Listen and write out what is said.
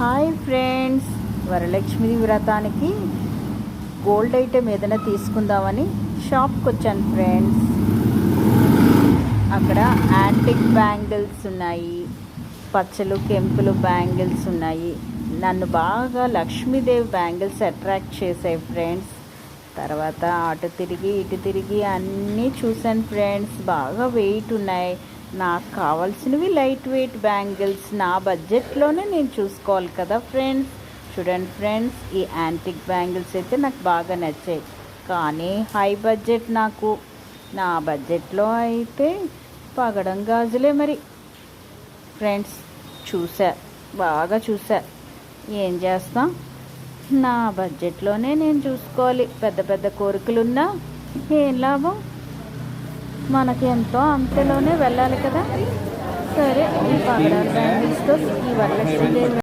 Hi friends, Varalakshmi వ్రతానికి gold item ఏదైనా తీసుకుందామని షాప్కి వచ్చాను ఫ్రెండ్స్. అక్కడ యాంటిక్ బ్యాంగిల్స్ ఉన్నాయి, పచ్చలు కెంపులు బ్యాంగిల్స్ ఉన్నాయి. నన్ను బాగా లక్ష్మీదేవి బ్యాంగిల్స్ అట్రాక్ట్ చేసాయి ఫ్రెండ్స్. తర్వాత అటు తిరిగి ఇటు తిరిగి అన్నీ చూశాను ఫ్రెండ్స్. బాగా వెయిట్ ఉన్నాయి. నాకు కావాల్సినవి లైట్ వెయిట్ బ్యాంగిల్స్. నా బడ్జెట్లోనే నేను చూసుకోవాలి కదా ఫ్రెండ్స్. చూడండి ఫ్రెండ్స్, ఈ యాంటిక్ బ్యాంగిల్స్ అయితే నాకు బాగా నచ్చాయి. కానీ హై బడ్జెట్ నాకు. నా బడ్జెట్లో అయితే పగడం గాజులే మరి ఫ్రెండ్స్. బాగా చూసా. ఏం చేస్తాం, నా బడ్జెట్లోనే నేను చూసుకోవాలి. పెద్ద పెద్ద కోరికలున్నా ఏం లాభం, మనకి ఎంతో అంతలోనే వెళ్ళాలి కదా. సరే, ఈ పగడాల బ్యాంగిల్స్తో ఈ వరలక్ష్మీదేవి